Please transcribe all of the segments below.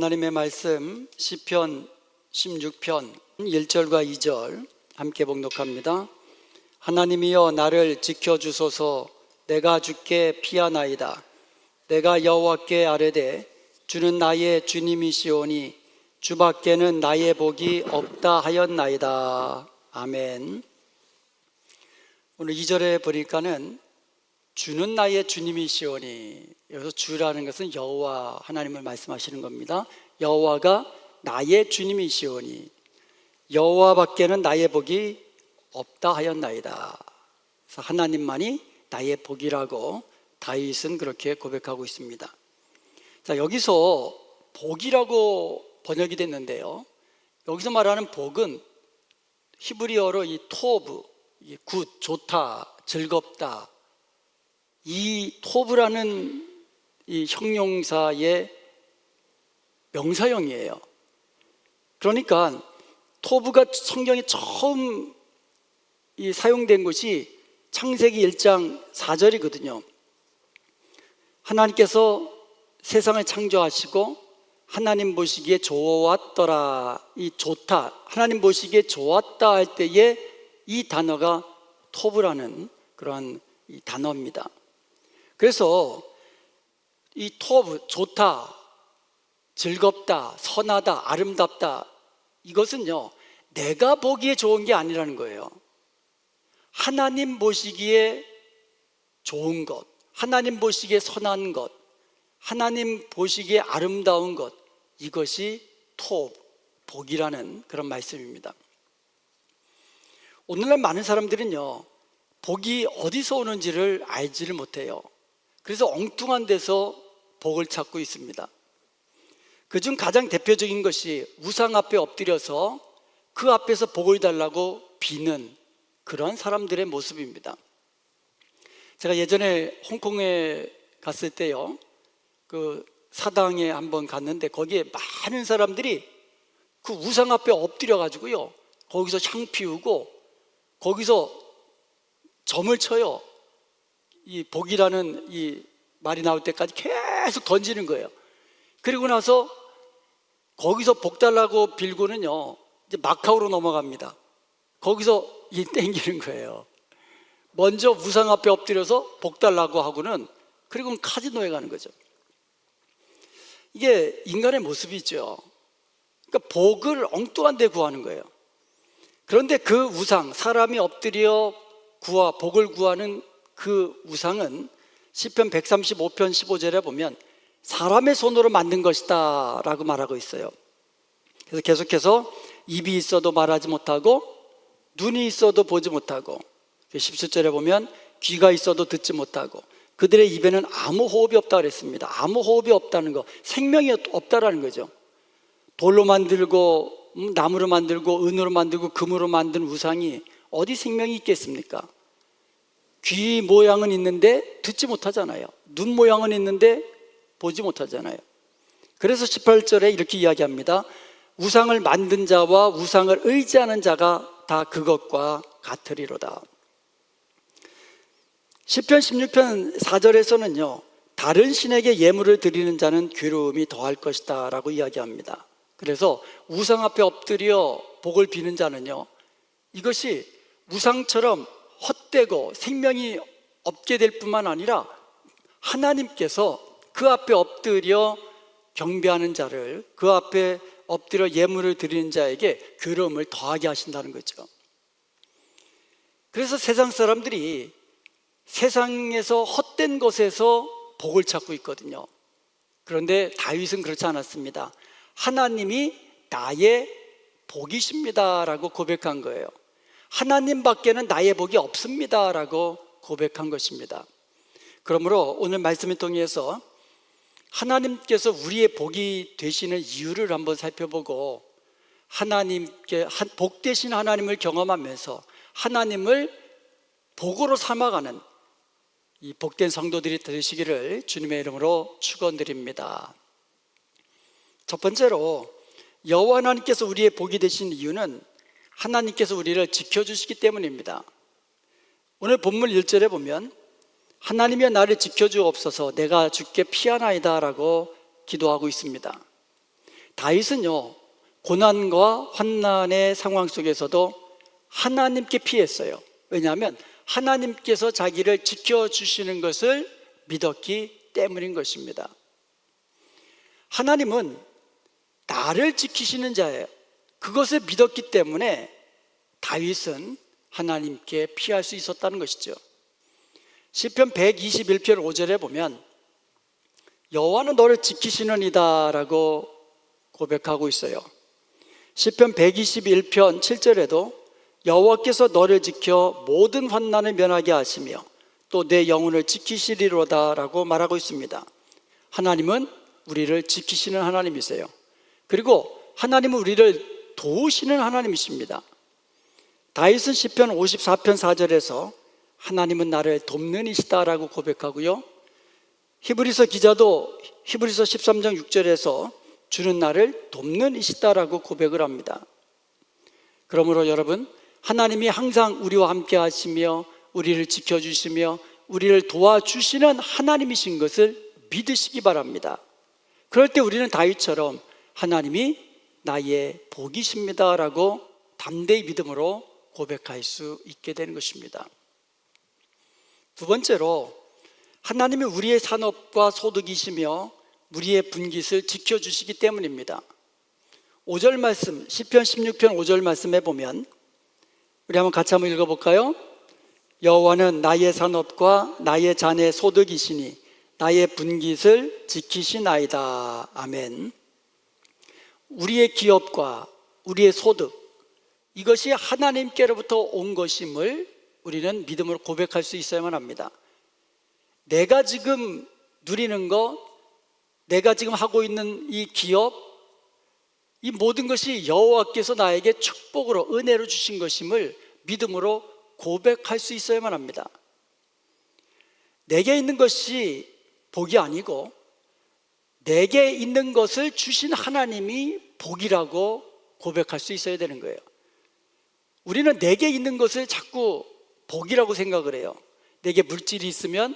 하나님의 말씀 시편 16편 1절과 2절 함께 봉독합니다. 하나님이여 나를 지켜주소서. 내가 주께 피하나이다. 내가 여호와께 아뢰되 주는 나의 주님이시오니 주밖에는 나의 복이 없다 하였나이다. 아멘. 오늘 2절에 보니까는 주는 나의 주님이시오니, 여기서 주라는 것은 여호와 하나님을 말씀하시는 겁니다. 여호와가 나의 주님이시오니 여호와밖에는 나의 복이 없다 하였나이다. 그래서 하나님만이 나의 복이라고 다윗은 그렇게 고백하고 있습니다. 자, 여기서 복이라고 번역이 됐는데요, 여기서 말하는 복은 히브리어로 이 토브, 굿, 좋다, 즐겁다, 이 토브라는 이 형용사의 명사형이에요. 그러니까 토브가 성경에 처음 사용된 것이 창세기 1장 4절이거든요. 하나님께서 세상을 창조하시고 하나님 보시기에 좋았더라, 이 좋다, 하나님 보시기에 좋았다 할 때에 이 단어가 토브라는 그러한 이 단어입니다. 그래서 이 토브, 좋다, 즐겁다, 선하다, 아름답다, 이것은요 내가 보기에 좋은 게 아니라는 거예요. 하나님 보시기에 좋은 것, 하나님 보시기에 선한 것, 하나님 보시기에 아름다운 것, 이것이 토브, 복이라는 그런 말씀입니다. 오늘날 많은 사람들은요 복이 어디서 오는지를 알지를 못해요. 그래서 엉뚱한 데서 복을 찾고 있습니다. 그중 가장 대표적인 것이 우상 앞에 엎드려서 그 앞에서 복을 달라고 비는 그런 사람들의 모습입니다. 제가 예전에 홍콩에 갔을 때요, 그 사당에 한번 갔는데 거기에 많은 사람들이 그 우상 앞에 엎드려 가지고요 거기서 향 피우고 거기서 점을 쳐요. 이 복이라는 이 말이 나올 때까지 계속 던지는 거예요. 그리고 나서 거기서 복 달라고 빌고는요 이제 마카오로 넘어갑니다. 거기서 땡기는 거예요. 먼저 우상 앞에 엎드려서 복 달라고 하고는 그리고는 카지노에 가는 거죠. 이게 인간의 모습이죠. 그러니까 복을 엉뚱한 데 구하는 거예요. 그런데 그 우상, 사람이 엎드려 복을 구하는 그 우상은 시편 135편 15절에 보면 사람의 손으로 만든 것이다 라고 말하고 있어요. 그래서 계속해서 입이 있어도 말하지 못하고 눈이 있어도 보지 못하고 17절에 보면 귀가 있어도 듣지 못하고 그들의 입에는 아무 호흡이 없다 그랬습니다. 아무 호흡이 없다는 거, 생명이 없다라는 거죠. 돌로 만들고 나무로 만들고 은으로 만들고 금으로 만든 우상이 어디 생명이 있겠습니까? 귀 모양은 있는데 듣지 못하잖아요. 눈 모양은 있는데 보지 못하잖아요. 그래서 18절에 이렇게 이야기합니다. 우상을 만든 자와 우상을 의지하는 자가 다 그것과 같으리로다. 시편 16편 4절에서는요 다른 신에게 예물을 드리는 자는 괴로움이 더할 것이다 라고 이야기합니다. 그래서 우상 앞에 엎드려 복을 비는 자는요 이것이 우상처럼 헛되고 생명이 없게 될 뿐만 아니라 하나님께서 그 앞에 엎드려 경배하는 자를, 그 앞에 엎드려 예물을 드리는 자에게 괴로움을 더하게 하신다는 거죠. 그래서 세상 사람들이 세상에서 헛된 것에서 복을 찾고 있거든요. 그런데 다윗은 그렇지 않았습니다. 하나님이 나의 복이십니다 라고 고백한 거예요. 하나님 밖에는 나의 복이 없습니다 라고 고백한 것입니다. 그러므로 오늘 말씀을 통해서 하나님께서 우리의 복이 되시는 이유를 한번 살펴보고 하나님께 복 되신 하나님을 경험하면서 하나님을 복으로 삼아가는 이 복된 성도들이 되시기를 주님의 이름으로 축원드립니다. 첫 번째로 여호와 하나님께서 우리의 복이 되신 이유는 하나님께서 우리를 지켜주시기 때문입니다. 오늘 본문 1절에 보면 하나님이여 나를 지켜주옵소서 내가 주께 피하나이다 라고 기도하고 있습니다. 다윗은요, 고난과 환난의 상황 속에서도 하나님께 피했어요. 왜냐하면 하나님께서 자기를 지켜주시는 것을 믿었기 때문인 것입니다. 하나님은 나를 지키시는 자예요. 그것을 믿었기 때문에 다윗은 하나님께 피할 수 있었다는 것이죠. 시편 121편 5절에 보면 여호와는 너를 지키시느니다 라고 고백하고 있어요. 시편 121편 7절에도 여호와께서 너를 지켜 모든 환난을 면하게 하시며 또 내 영혼을 지키시리로다 라고 말하고 있습니다. 하나님은 우리를 지키시는 하나님이세요. 그리고 하나님은 우리를 도우시는 하나님이십니다. 다윗은 시편 54편 4절에서 하나님은 나를 돕는 이시다라고 고백하고요, 히브리서 기자도 히브리서 13장 6절에서 주는 나를 돕는 이시다라고 고백을 합니다. 그러므로 여러분, 하나님이 항상 우리와 함께 하시며 우리를 지켜주시며 우리를 도와주시는 하나님이신 것을 믿으시기 바랍니다. 그럴 때 우리는 다윗처럼 하나님이 나의 복이십니다 라고 담대히 믿음으로 고백할 수 있게 되는 것입니다. 두 번째로, 하나님이 우리의 산업과 소득이시며 우리의 분깃을 지켜주시기 때문입니다. 5절 말씀, 시편 16편 5절 말씀에 보면 우리 한번 같이 한번 읽어볼까요? 여호와는 나의 산업과 나의 잔의 소득이시니 나의 분깃을 지키시나이다. 아멘. 우리의 기업과 우리의 소득, 이것이 하나님께로부터 온 것임을 우리는 믿음으로 고백할 수 있어야만 합니다. 내가 지금 누리는 것, 내가 지금 하고 있는 이 기업, 이 모든 것이 여호와께서 나에게 축복으로 은혜로 주신 것임을 믿음으로 고백할 수 있어야만 합니다. 내게 있는 것이 복이 아니고 내게 있는 것을 주신 하나님이 복이라고 고백할 수 있어야 되는 거예요. 우리는 내게 있는 것을 자꾸 복이라고 생각을 해요. 내게 물질이 있으면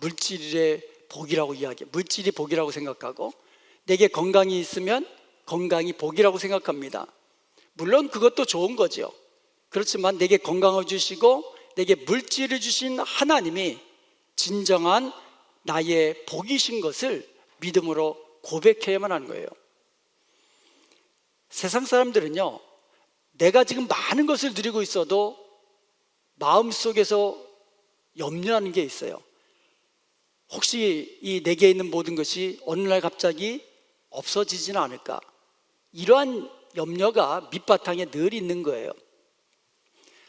물질의 복이라고 이야기해요. 물질이 복이라고 생각하고, 내게 건강이 있으면 건강이 복이라고 생각합니다. 물론 그것도 좋은 거죠. 그렇지만 내게 건강을 주시고 내게 물질을 주신 하나님이 진정한 나의 복이신 것을 믿음으로 고백해야만 하는 거예요. 세상 사람들은요, 내가 지금 많은 것을 누리고 있어도 마음속에서 염려하는 게 있어요. 혹시 이 내게 있는 모든 것이 어느 날 갑자기 없어지지는 않을까? 이러한 염려가 밑바탕에 늘 있는 거예요.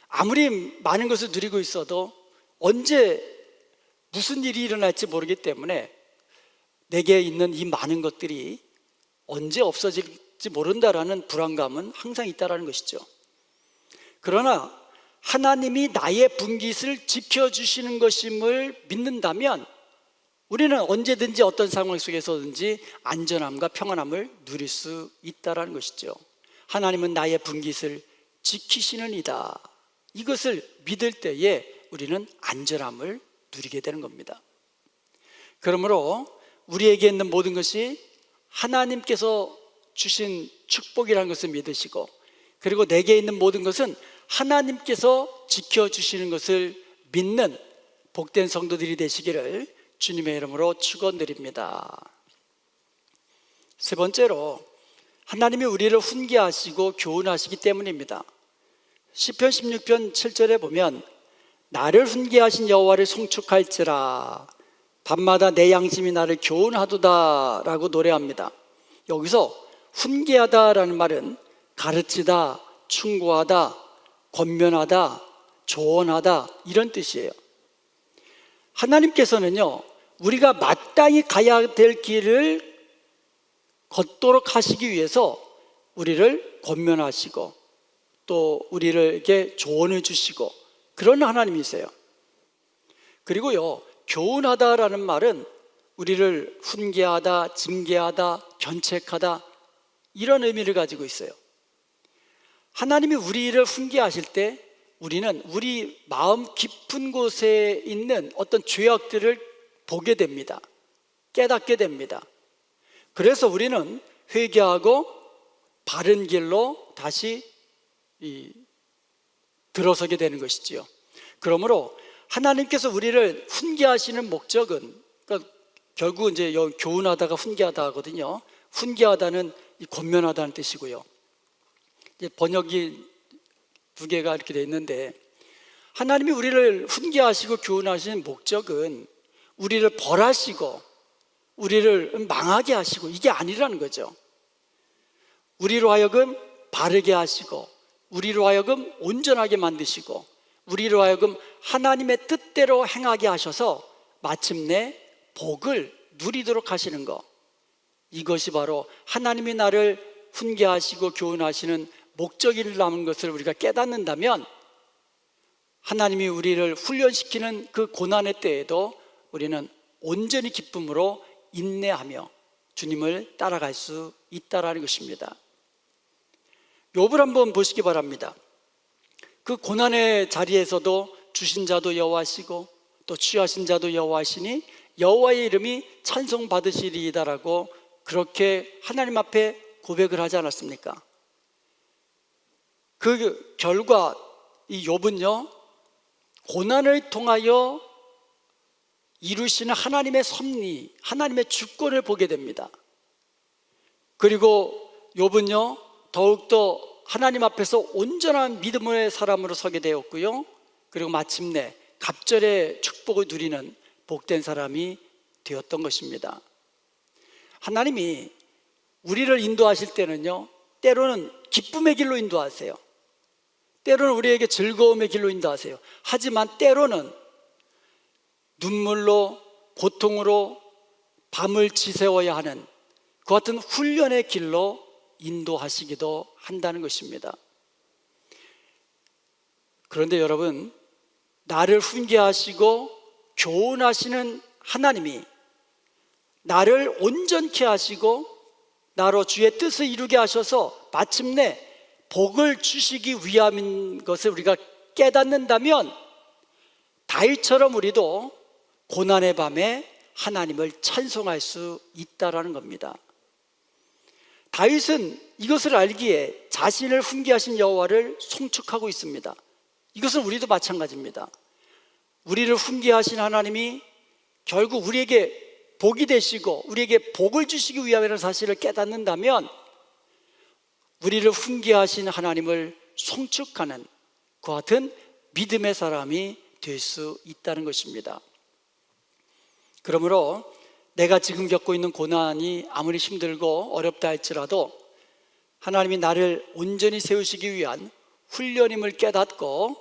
아무리 많은 것을 누리고 있어도 언제 무슨 일이 일어날지 모르기 때문에 내게 있는 이 많은 것들이 언제 없어질지 모른다라는 불안감은 항상 있다라는 것이죠. 그러나 하나님이 나의 분깃을 지켜주시는 것임을 믿는다면 우리는 언제든지 어떤 상황 속에서든지 안전함과 평안함을 누릴 수 있다라는 것이죠. 하나님은 나의 분깃을 지키시는 이다. 이것을 믿을 때에 우리는 안전함을 누리게 되는 겁니다. 그러므로 우리에게 있는 모든 것이 하나님께서 주신 축복이라는 것을 믿으시고, 그리고 내게 있는 모든 것은 하나님께서 지켜주시는 것을 믿는 복된 성도들이 되시기를 주님의 이름으로 축원드립니다. 세 번째로, 하나님이 우리를 훈계하시고 교훈하시기 때문입니다. 시편 16편 7절에 보면 나를 훈계하신 여호와를 송축할지라 밤마다 내 양심이 나를 교훈하도다 라고 노래합니다. 여기서 훈계하다라는 말은 가르치다, 충고하다, 권면하다, 조언하다 이런 뜻이에요. 하나님께서는요, 우리가 마땅히 가야 될 길을 걷도록 하시기 위해서 우리를 권면하시고 또 우리에게 조언을 주시고 그런 하나님이세요. 그리고요, 교훈하다라는 말은 우리를 훈계하다, 징계하다, 견책하다 이런 의미를 가지고 있어요. 하나님이 우리를 훈계하실 때 우리는 우리 마음 깊은 곳에 있는 어떤 죄악들을 보게 됩니다. 깨닫게 됩니다. 그래서 우리는 회개하고 바른 길로 다시 들어서게 되는 것이지요. 그러므로 하나님께서 우리를 훈계하시는 목적은, 그러니까 결국 이제 교훈하다가 훈계하다 하거든요. 훈계하다는 권면하다는 뜻이고요. 이제 번역이 두 개가 이렇게 돼 있는데, 하나님이 우리를 훈계하시고 교훈하시는 목적은 우리를 벌하시고 우리를 망하게 하시고 이게 아니라는 거죠. 우리로 하여금 바르게 하시고 우리로 하여금 온전하게 만드시고 우리로 하여금 하나님의 뜻대로 행하게 하셔서 마침내 복을 누리도록 하시는 것, 이것이 바로 하나님이 나를 훈계하시고 교훈하시는 목적이라는 것을 우리가 깨닫는다면, 하나님이 우리를 훈련시키는 그 고난의 때에도 우리는 온전히 기쁨으로 인내하며 주님을 따라갈 수 있다라는 것입니다. 욥을 한번 보시기 바랍니다. 그 고난의 자리에서도 주신 자도 여호와시고 또 취하신 자도 여호와시니 여호와의 이름이 찬송받으시리이다라고 그렇게 하나님 앞에 고백을 하지 않았습니까? 그 결과 이 욥은요, 고난을 통하여 이루시는 하나님의 섭리, 하나님의 주권을 보게 됩니다. 그리고 욥은요, 더욱더 하나님 앞에서 온전한 믿음의 사람으로 서게 되었고요, 그리고 마침내 갑절의 축복을 누리는 복된 사람이 되었던 것입니다. 하나님이 우리를 인도하실 때는요, 때로는 기쁨의 길로 인도하세요. 때로는 우리에게 즐거움의 길로 인도하세요. 하지만 때로는 눈물로, 고통으로 밤을 지새워야 하는 그 같은 훈련의 길로 인도하시기도 한다는 것입니다. 그런데 여러분, 나를 훈계하시고 교훈하시는 하나님이 나를 온전케 하시고 나로 주의 뜻을 이루게 하셔서 마침내 복을 주시기 위함인 것을 우리가 깨닫는다면, 다윗처럼 우리도 고난의 밤에 하나님을 찬송할 수 있다라는 겁니다. 다윗은 이것을 알기에 자신을 훈계하신 여호와를 송축하고 있습니다. 이것은 우리도 마찬가지입니다. 우리를 훈계하신 하나님이 결국 우리에게 복이 되시고 우리에게 복을 주시기 위함이라는 사실을 깨닫는다면, 우리를 훈계하신 하나님을 송축하는 그 같은 믿음의 사람이 될 수 있다는 것입니다. 그러므로 내가 지금 겪고 있는 고난이 아무리 힘들고 어렵다 할지라도 하나님이 나를 온전히 세우시기 위한 훈련임을 깨닫고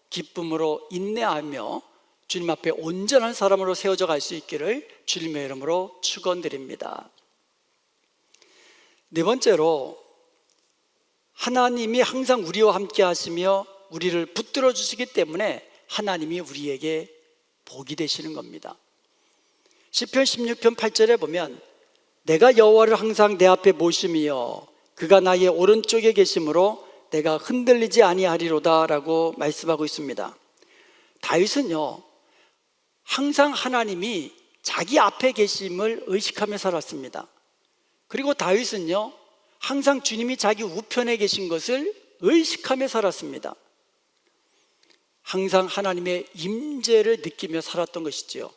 기쁨으로 인내하며 주님 앞에 온전한 사람으로 세워져 갈 수 있기를 주님의 이름으로 축원드립니다. 네 번째로, 하나님이 항상 우리와 함께 하시며 우리를 붙들어 주시기 때문에 하나님이 우리에게 복이 되시는 겁니다. 시편 16편 8절에 보면 내가 여호와를 항상 내 앞에 모심이여 그가 나의 오른쪽에 계심으로 내가 흔들리지 아니하리로다 라고 말씀하고 있습니다. 다윗은요, 항상 하나님이 자기 앞에 계심을 의식하며 살았습니다. 그리고 다윗은요, 항상 주님이 자기 우편에 계신 것을 의식하며 살았습니다. 항상 하나님의 임재를 느끼며 살았던 것이지요.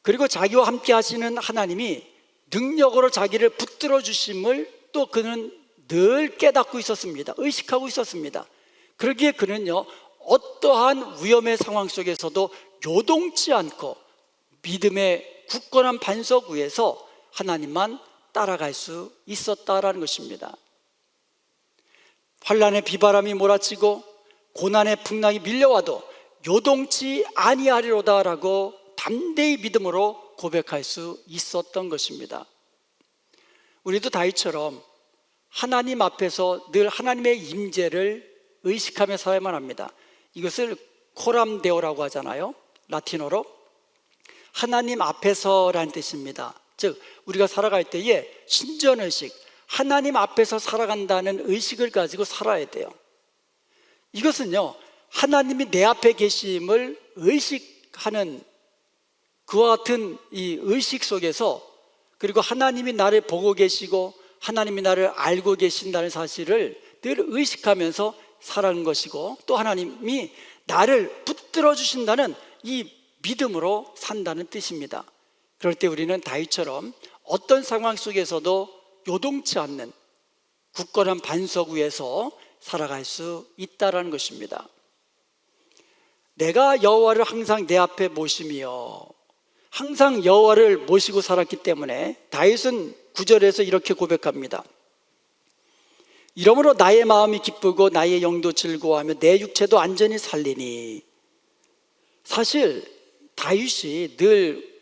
그리고 자기와 함께 하시는 하나님이 능력으로 자기를 붙들어 주심을 또 그는 늘 깨닫고 있었습니다. 의식하고 있었습니다. 그러기에 그는요, 어떠한 위험의 상황 속에서도 요동치 않고 믿음의 굳건한 반석 위에서 하나님만 따라갈 수 있었다라는 것입니다. 환난의 비바람이 몰아치고 고난의 풍랑이 밀려와도 요동치 아니하리로다라고 담대히 믿음으로 고백할 수 있었던 것입니다. 우리도 다윗처럼 하나님 앞에서 늘 하나님의 임재를 의식하며 살아야만 합니다. 이것을 코람데오라고 하잖아요. 라틴어로 하나님 앞에서라는 뜻입니다. 즉 우리가 살아갈 때에 신전의식, 하나님 앞에서 살아간다는 의식을 가지고 살아야 돼요. 이것은요, 하나님이 내 앞에 계심을 의식하는 그와 같은 이 의식 속에서 그리고 하나님이 나를 보고 계시고 하나님이 나를 알고 계신다는 사실을 늘 의식하면서 살아가는 것이고, 또 하나님이 나를 붙들어 주신다는 이 믿음으로 산다는 뜻입니다. 그럴 때 우리는 다윗처럼 어떤 상황 속에서도 요동치 않는 굳건한 반석 위에서 살아갈 수 있다라는 것입니다. 내가 여호와를 항상 내 앞에 모시며, 항상 여호와를 모시고 살았기 때문에 다윗은 9절에서 이렇게 고백합니다. 이러므로 나의 마음이 기쁘고 나의 영도 즐거워하며 내 육체도 안전히 살리니. 사실 다윗이 늘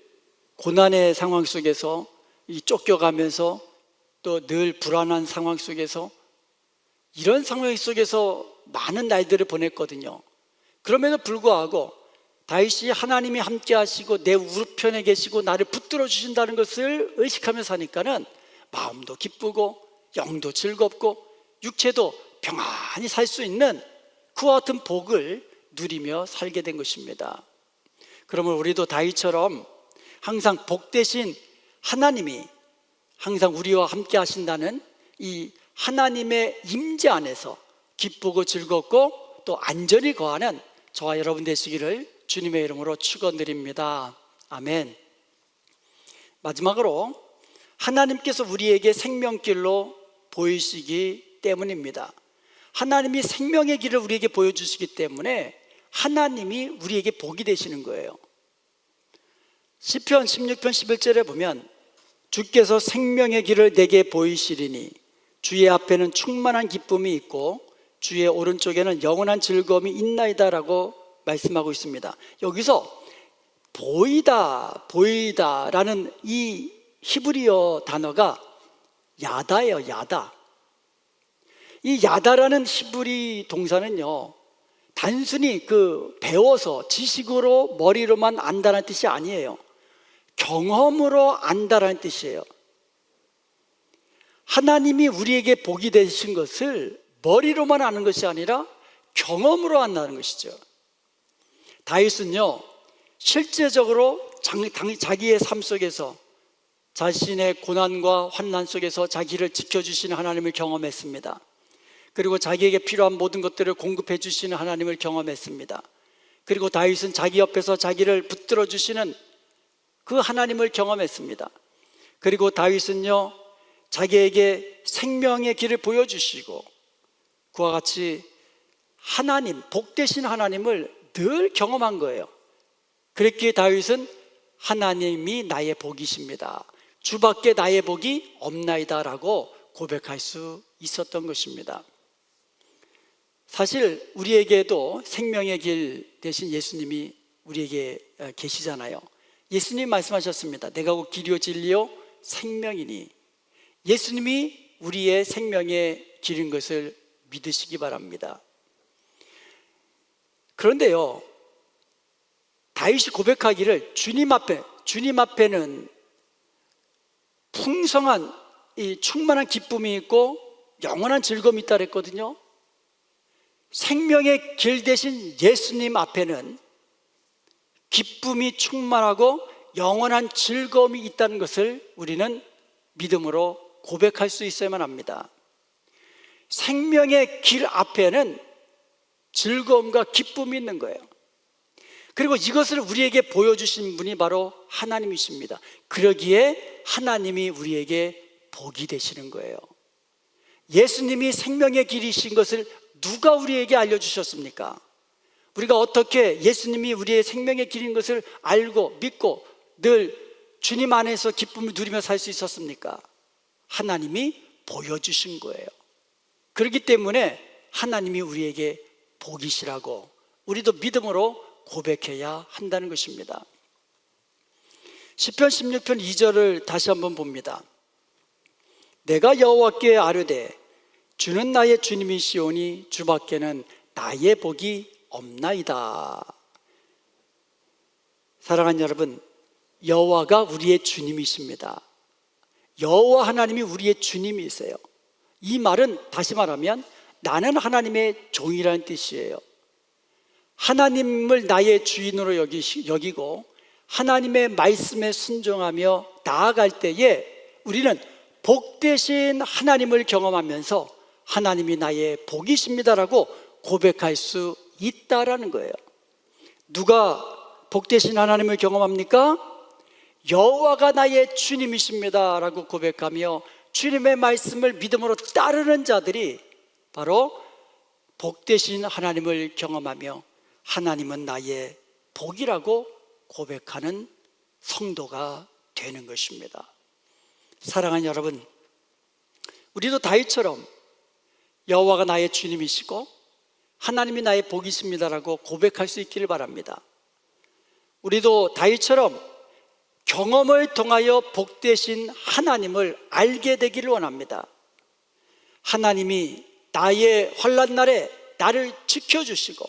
고난의 상황 속에서 쫓겨가면서 또 늘 불안한 상황 속에서, 이런 상황 속에서 많은 날들을 보냈거든요. 그럼에도 불구하고 다윗이 하나님이 함께 하시고 내 우편에 계시고 나를 붙들어 주신다는 것을 의식하며 사니까는 마음도 기쁘고 영도 즐겁고 육체도 평안히 살 수 있는 그와 같은 복을 누리며 살게 된 것입니다. 그러면 우리도 다윗처럼 항상 복 대신 하나님이 항상 우리와 함께 하신다는 이 하나님의 임재 안에서 기쁘고 즐겁고 또 안전히 거하는 저와 여러분 되시기를 주님의 이름으로 축원드립니다. 아멘. 마지막으로 하나님께서 우리에게 생명길로 보이시기 때문입니다. 하나님이 생명의 길을 우리에게 보여주시기 때문에 하나님이 우리에게 복이 되시는 거예요. 시편 16편 11절에 보면 주께서 생명의 길을 내게 보이시리니 주의 앞에는 충만한 기쁨이 있고 주의 오른쪽에는 영원한 즐거움이 있나이다 라고 말씀하고 있습니다. 여기서 보이다 라는 이 히브리어 단어가 야다예요. 야다. 이 야다라는 히브리 동사는요, 단순히 배워서 지식으로 머리로만 안다는 뜻이 아니에요. 경험으로 안다라는 뜻이에요. 하나님이 우리에게 복이 되신 것을 머리로만 아는 것이 아니라 경험으로 안다는 것이죠. 다윗은요, 실제적으로 자기의 삶 속에서 자신의 고난과 환난 속에서 자기를 지켜주시는 하나님을 경험했습니다. 그리고 자기에게 필요한 모든 것들을 공급해 주시는 하나님을 경험했습니다. 그리고 다윗은 자기 옆에서 자기를 붙들어 주시는 그 하나님을 경험했습니다. 그리고 다윗은요, 자기에게 생명의 길을 보여주시고 그와 같이 하나님, 복 되신 하나님을 늘 경험한 거예요. 그랬기에 다윗은 하나님이 나의 복이십니다, 주밖에 나의 복이 없나이다 라고 고백할 수 있었던 것입니다. 사실 우리에게도 생명의 길 대신 예수님이 우리에게 계시잖아요. 예수님 말씀하셨습니다. 내가 곧 길이요 진리요 생명이니. 예수님이 우리의 생명의 길인 것을 믿으시기 바랍니다. 그런데요, 다윗이 고백하기를 주님 앞에는 풍성한 이 충만한 기쁨이 있고 영원한 즐거움이 있다 그랬거든요. 생명의 길 대신 예수님 앞에는 기쁨이 충만하고 영원한 즐거움이 있다는 것을 우리는 믿음으로 고백할 수 있어야만 합니다. 생명의 길 앞에는 즐거움과 기쁨이 있는 거예요. 그리고 이것을 우리에게 보여주신 분이 바로 하나님이십니다. 그러기에 하나님이 우리에게 복이 되시는 거예요. 예수님이 생명의 길이신 것을 누가 우리에게 알려주셨습니까? 우리가 어떻게 예수님이 우리의 생명의 길인 것을 알고 믿고 늘 주님 안에서 기쁨을 누리며 살 수 있었습니까? 하나님이 보여주신 거예요. 그렇기 때문에 하나님이 우리에게 복이시라고 우리도 믿음으로 고백해야 한다는 것입니다. 시편 16편 2절을 다시 한번 봅니다. 내가 여호와께 아뢰되 주는 나의 주님이시오니 주밖에는 나의 복이 없나이다. 사랑하는 여러분, 여호와가 우리의 주님이십니다. 여호와 하나님이 우리의 주님이세요. 이 말은 다시 말하면 나는 하나님의 종이라는 뜻이에요. 하나님을 나의 주인으로 여기고 하나님의 말씀에 순종하며 나아갈 때에 우리는 복되신 하나님을 경험하면서 하나님이 나의 복이십니다라고 고백할 수 있다라는 거예요. 누가 복되신 하나님을 경험합니까? 여호와가 나의 주님이십니다라고 고백하며 주님의 말씀을 믿음으로 따르는 자들이 바로 복되신 하나님을 경험하며 하나님은 나의 복이라고 고백하는 성도가 되는 것입니다. 사랑하는 여러분, 우리도 다윗처럼 여호와가 나의 주님이시고 하나님이 나의 복이십니다라고 고백할 수 있기를 바랍니다. 우리도 다윗처럼 경험을 통하여 복되신 하나님을 알게 되기를 원합니다. 하나님이 나의 환난 날에 나를 지켜주시고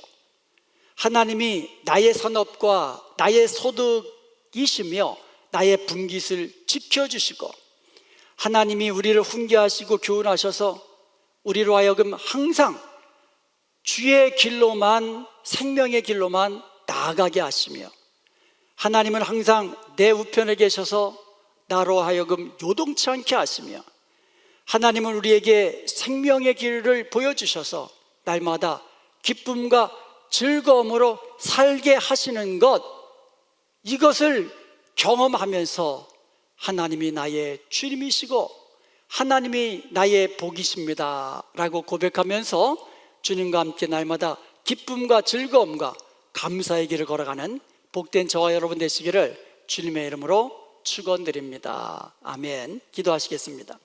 하나님이 나의 산업과 나의 소득이시며 나의 분깃을 지켜주시고 하나님이 우리를 훈계하시고 교훈하셔서 우리로 하여금 항상 주의 길로만, 생명의 길로만 나아가게 하시며 하나님은 항상 내 우편에 계셔서 나로 하여금 요동치 않게 하시며 하나님은 우리에게 생명의 길을 보여주셔서 날마다 기쁨과 즐거움으로 살게 하시는 것, 이것을 경험하면서 하나님이 나의 주님이시고 하나님이 나의 복이십니다 라고 고백하면서 주님과 함께 날마다 기쁨과 즐거움과 감사의 길을 걸어가는 복된 저와 여러분 되시기를 주님의 이름으로 축원드립니다. 아멘. 기도하시겠습니다.